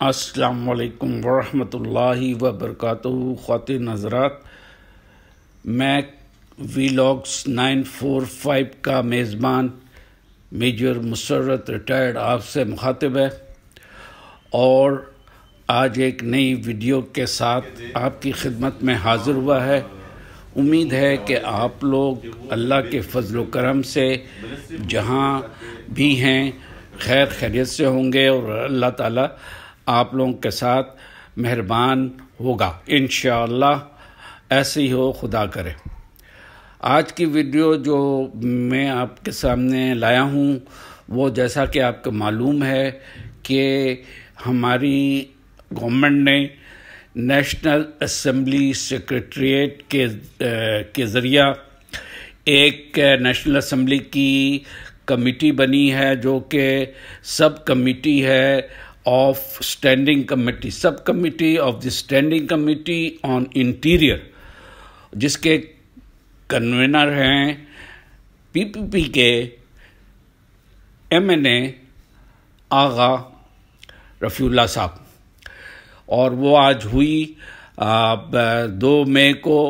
السلام علیکم ورحمۃ اللہ وبرکاتہ۔ خواتین حضرات، میں ویلاگس 945 کا میزبان میجر مسرت ریٹائرڈ آپ سے مخاطب ہے، اور آج ایک نئی ویڈیو کے ساتھ آپ کی خدمت میں حاضر ہوا ہے۔ امید ہے کہ آپ لوگ اللہ کے فضل و کرم سے جہاں بھی ہیں خیر خیریت سے ہوں گے، اور اللہ تعالیٰ آپ لوگوں کے ساتھ مہربان ہوگا انشاءاللہ۔ ایسے ہی ہو، خدا کرے۔ آج کی ویڈیو جو میں آپ کے سامنے لایا ہوں وہ جیسا کہ آپ کو معلوم ہے کہ ہماری گورنمنٹ نے نیشنل اسمبلی سیکریٹریٹ کے ذریعہ ایک نیشنل اسمبلی کی کمیٹی بنی ہے، جو کہ سب کمیٹی ہے of standing committee, sub committee of the standing committee on interior, جس کے کنوینر ہیں پی پی پی کے M N A Agha Rafi Ullah صاحب، اور وہ آج ہوئی 2 مئی کو،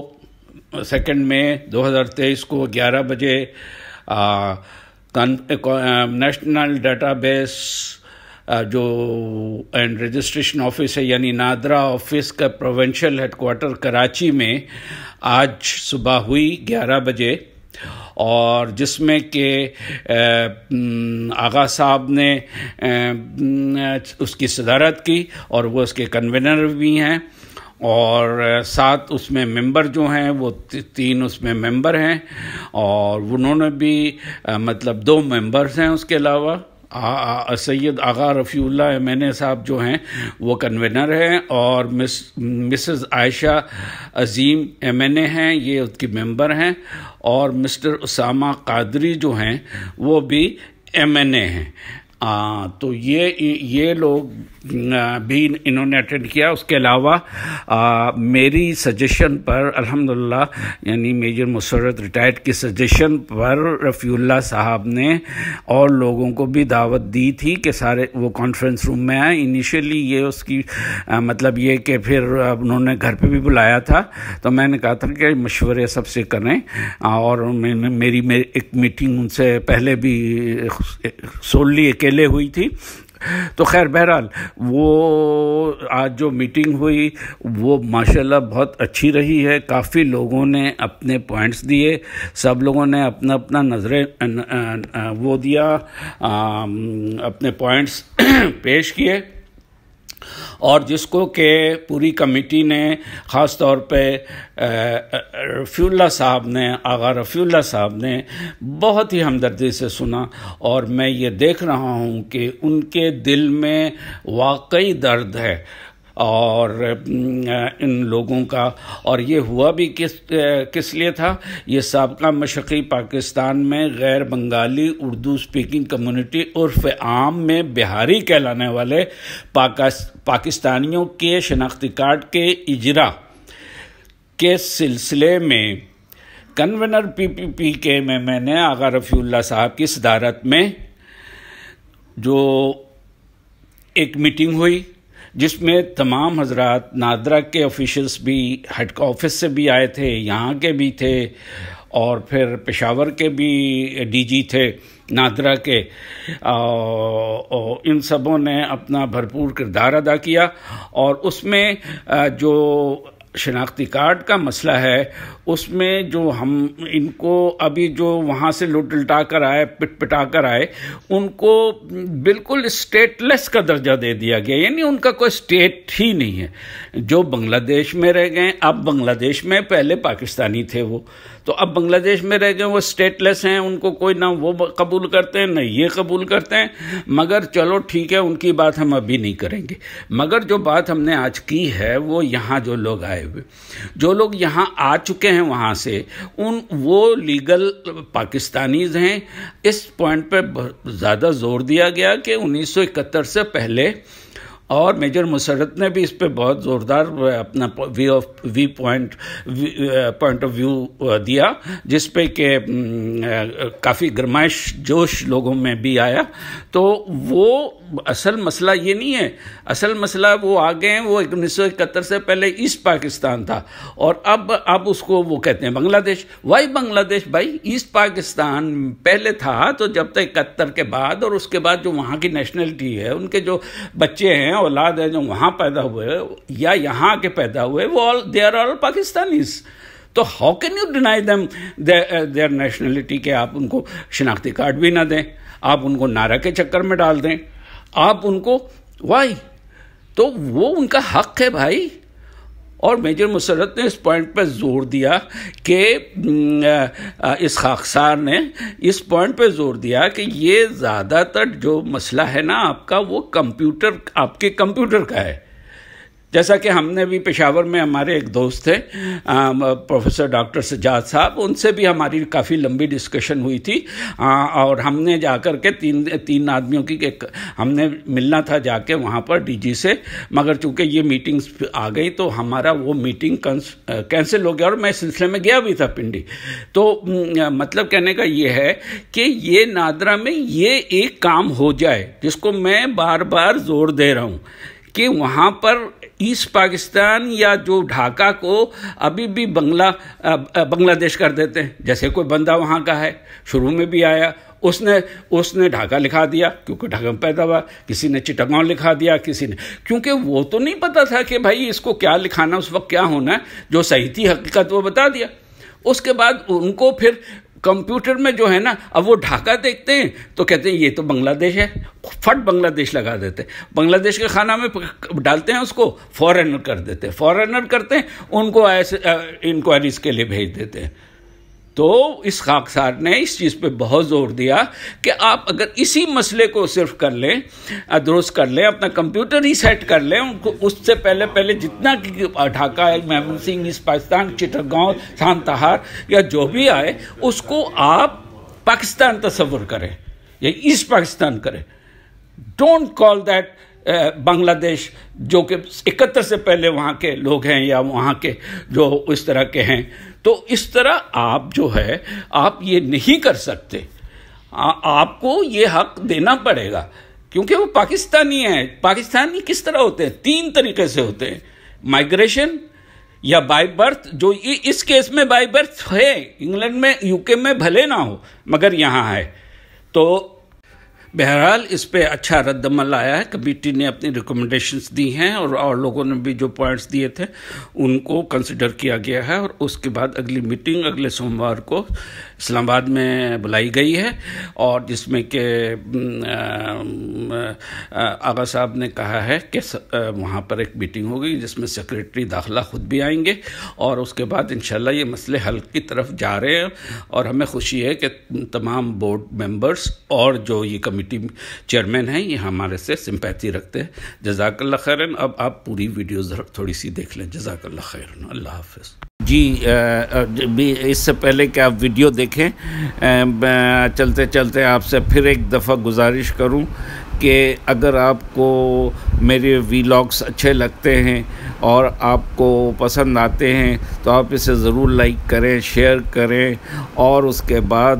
2 مئی 2023 کو 11 بجے نیشنل ڈیٹا بیس جو اینڈ رجسٹریشن آفس ہے، یعنی نادرا آفس کا پروونشل ہیڈ کوارٹر کراچی میں آج صبح ہوئی 11 بجے، اور جس میں کہ آغا صاحب نے اس کی صدارت کی، اور وہ اس کے کنوینر بھی ہیں، اور ساتھ اس میں ممبر جو ہیں وہ 3 اس میں ممبر ہیں، اور انہوں نے بھی مطلب 2 ممبرز ہیں۔ اس کے علاوہ سید آغا رفیع اللہ ایم این اے صاحب جو ہیں وہ کنوینر ہیں، اور مسز عائشہ عظیم ایم این اے ہیں، یہ اس کی ممبر ہیں، اور مسٹر اسامہ قادری جو ہیں وہ بھی ایم این اے ہیں۔ تو یہ لوگ بھی انہوں نے اٹینڈ کیا۔ اس کے علاوہ میری سجیشن پر الحمدللہ، یعنی میجر مسرت ریٹائرڈ کی سجیشن پر رفیع اللہ صاحب نے اور لوگوں کو بھی دعوت دی تھی کہ سارے وہ کانفرنس روم میں آئیں۔ انیشیلی یہ اس کی مطلب یہ کہ پھر انہوں نے گھر پہ بھی بلایا تھا، تو میں نے کہا تھا کہ مشورے سب سے کریں، اور میری ایک میٹنگ ان سے پہلے بھی سوللی اکیلے ہوئی تھی۔ تو خیر بہرحال وہ آج جو میٹنگ ہوئی وہ ماشاءاللہ بہت اچھی رہی ہے۔ کافی لوگوں نے اپنے پوائنٹس دیے، سب لوگوں نے اپنا اپنا نظریں وہ دیا، اپنے پوائنٹس پیش کیے، اور جس کو کہ پوری کمیٹی نے خاص طور پہ رفیع اللہ صاحب نے، آغا رفیع اللہ صاحب نے بہت ہی ہمدردی سے سنا، اور میں یہ دیکھ رہا ہوں کہ ان کے دل میں واقعی درد ہے اور ان لوگوں کا۔ اور یہ ہوا بھی کس لیے تھا؟ یہ سابقہ مشرقی پاکستان میں غیر بنگالی اردو سپیکنگ کمیونٹی عرف عام میں بہاری کہلانے والے پاکستانیوں کے شناختی کارڈ کے اجرا کے سلسلے میں کنوینر پی پی پی کے میں نے آغا رفیع اللہ صاحب کی صدارت میں جو ایک میٹنگ ہوئی، جس میں تمام حضرات نادرا کے آفیشلز بھی ہیڈ آفس سے بھی آئے تھے، یہاں کے بھی تھے، اور پھر پشاور کے بھی ڈی جی تھے نادرا کے، ان سبوں نے اپنا بھرپور کردار ادا کیا۔ اور اس میں جو شناختی کارڈ کا مسئلہ ہے، اس میں جو ہم ان کو ابھی جو وہاں سے لٹا کر آئے، پٹا کر آئے، ان کو بالکل اسٹیٹ لیس کا درجہ دے دیا گیا، یعنی ان کا کوئی اسٹیٹ ہی نہیں ہے۔ جو بنگلہ دیش میں رہ گئے، اب بنگلہ دیش میں پہلے پاکستانی تھے وہ، تو اب بنگلہ دیش میں رہ گئے، وہ اسٹیٹ لیس ہیں، ان کو کوئی نہ وہ قبول کرتے ہیں نہ یہ قبول کرتے ہیں۔ مگر چلو ٹھیک ہے، ان کی بات ہم ابھی نہیں کریں گے۔ مگر جو بات ہم نے آج کی ہے وہ یہاں جو لوگ آئے ہوئے، جو لوگ یہاں آ چکے ہیں وہاں سے، وہ لیگل پاکستانیز ہیں۔ اس پوائنٹ پہ زیادہ زور دیا گیا کہ 1971 سے پہلے اور میجر مسرت نے بھی اس پہ بہت زوردار اپنا پوائنٹ آف ویو دیا، جس پہ کہ کافی گرمائش جوش لوگوں میں بھی آیا. تو وہ اصل مسئلہ یہ نہیں ہے، اصل مسئلہ وہ آگے ہیں، وہ 1971 سے پہلے ایسٹ پاکستان تھا، اور اب اس کو وہ کہتے ہیں بنگلہ دیش. وائی بنگلہ دیش بھائی؟ ایسٹ پاکستان پہلے تھا تو جب تک 71 کے بعد، اور اس کے بعد جو وہاں کی نیشنلٹی ہے، ان کے جو بچے ہیں، اولاد ہیں جو وہاں پیدا ہوئے یا یہاں کے پیدا ہوئے، وہ دے آر آل پاکستانیز. تو how can you deny them their nationality کہ آپ ان کو شناختی کارڈ بھی نہ دیں، آپ ان کو نعرہ کے چکر میں ڈال دیں، آپ ان کو وائی؟ تو وہ ان کا حق ہے بھائی. اور میجر مسرت نے اس پوائنٹ پہ زور دیا کہ اس خاکسار نے اس پوائنٹ پہ زور دیا کہ یہ زیادہ تر جو مسئلہ ہے نا آپ کا، وہ آپ کے کمپیوٹر کا ہے. جیسا کہ ہم نے بھی پشاور میں ہمارے ایک دوست تھے پروفیسر ڈاکٹر سجاد صاحب، ان سے بھی ہماری کافی لمبی ڈسکشن ہوئی تھی، اور ہم نے جا کر کے تین آدمیوں کی ہم نے ملنا تھا جا کے وہاں پر ڈی جی سے، مگر چونکہ یہ میٹنگز آ گئی تو ہمارا وہ میٹنگ کینسل ہو گیا، اور میں اس سلسلے میں گیا بھی تھا پنڈی. تو مطلب کہنے کا یہ ہے کہ یہ نادرا میں یہ ایک کام ہو جائے، جس کو میں بار بار زور دے رہا ہوں کہ وہاں پر ایسٹ پاکستان یا جو ڈھاکہ کو ابھی بھی بنگلہ دیش کر دیتے ہیں. جیسے کوئی بندہ وہاں کا ہے، شروع میں بھی آیا، اس نے ڈھاکہ لکھا دیا کیونکہ ڈھاکہ میں پیدا ہوا، کسی نے چٹاگانگ لکھا دیا، کسی نے، کیونکہ وہ تو نہیں پتا تھا کہ بھائی اس کو کیا لکھانا، اس وقت کیا ہونا ہے. جو صحیح تھی حقیقت وہ بتا دیا. اس کے بعد ان کو پھر کمپیوٹر میں جو ہے نا، اب وہ ڈھاکہ دیکھتے ہیں تو کہتے ہیں یہ تو بنگلہ دیش ہے، فٹ بنگلہ دیش لگا دیتے، بنگلہ دیش کے خانہ میں ڈالتے ہیں، اس کو فورنر کر دیتے، فورنر کرتے ہیں، ان کو ایسے انکوائریز کے لیے بھیج دیتے ہیں. تو اس خاکسار نے اس چیز پہ بہت زور دیا کہ آپ اگر اسی مسئلے کو صرف کر لیں، درست کر لیں، اپنا کمپیوٹر ہی سیٹ کر لیں، ان کو اس سے پہلے جتنا ڈھاکہ، محمود سنگھ، ایسٹ پاکستان، چٹاگانگ، سانتہار یا جو بھی آئے، اس کو آپ پاکستان تصور کریں یا ایسٹ پاکستان کریں. ڈونٹ کال دیٹ بنگلہ دیش، جو کہ 71 سے پہلے وہاں کے لوگ ہیں یا وہاں کے جو اس طرح کے ہیں. تو اس طرح آپ جو ہے آپ یہ نہیں کر سکتے، آپ کو یہ حق دینا پڑے گا کیونکہ وہ پاکستانی ہیں. پاکستانی کس طرح ہوتے ہیں؟ 3 طریقے سے ہوتے ہیں: مائگریشن یا بائی برتھ، جو اس کیس میں بائی برتھ ہے، انگلینڈ میں، یو کے میں بھلے نہ ہو مگر یہاں ہے. تو بہرحال اس پہ اچھا رد عمل آیا ہے، کمیٹی نے اپنی ریکمنڈیشنز دی ہیں، اور لوگوں نے بھی جو پوائنٹس دیے تھے ان کو کنسیڈر کیا گیا ہے. اور اس کے بعد اگلی میٹنگ اگلے سوموار کو اسلام آباد میں بلائی گئی ہے، اور جس میں کہ آغا صاحب نے کہا ہے کہ وہاں پر ایک میٹنگ ہوگی جس میں سیکریٹری داخلہ خود بھی آئیں گے، اور اس کے بعد انشاءاللہ یہ مسئلے حل کی طرف جا رہے ہیں. اور ہمیں خوشی ہے کہ تمام بورڈ ممبرز اور جو یہ کمیٹی چیئرمین ہیں یہ ہمارے سے سمپیتھی رکھتے ہیں. جزاک اللہ خیرن. اب آپ پوری ویڈیو تھوڑی سی دیکھ لیں. جزاک اللہ خیرن. اللہ حافظ. جی اس سے پہلے کہ آپ ویڈیو دیکھیں، چلتے چلتے آپ سے پھر ایک دفعہ گزارش کروں کہ اگر آپ کو میرے ویلاگس اچھے لگتے ہیں اور آپ کو پسند آتے ہیں تو آپ اسے ضرور لائک کریں، شیئر کریں، اور اس کے بعد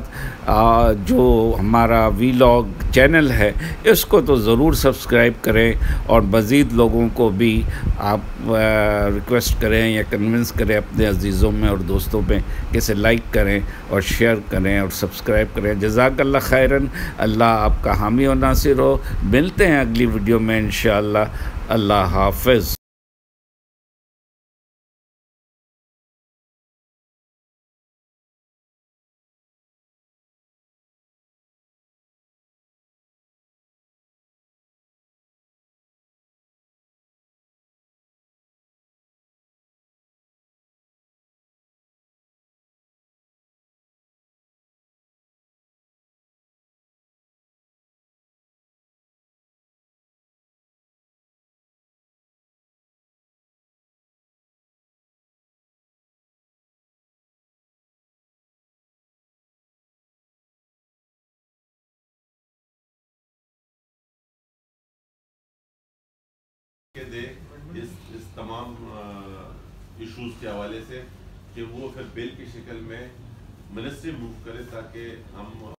جو ہمارا ویلاگ چینل ہے اس کو تو ضرور سبسکرائب کریں، اور مزید لوگوں کو بھی آپ ریکویسٹ کریں یا کنونس کریں اپنے عزیزوں میں اور دوستوں میں کہ اسے لائک کریں اور شیئر کریں اور سبسکرائب کریں. جزاک اللہ خیرن. اللہ آپ کا حامی و ناصر ہو. ملتے ہیں اگلی ویڈیو میں انشاءاللہ. اللہ حافظ. کے دے اس تمام ایشوز کے حوالے سے کہ وہ پھر بل کی شکل میں منسٹری موو کرے تاکہ ہم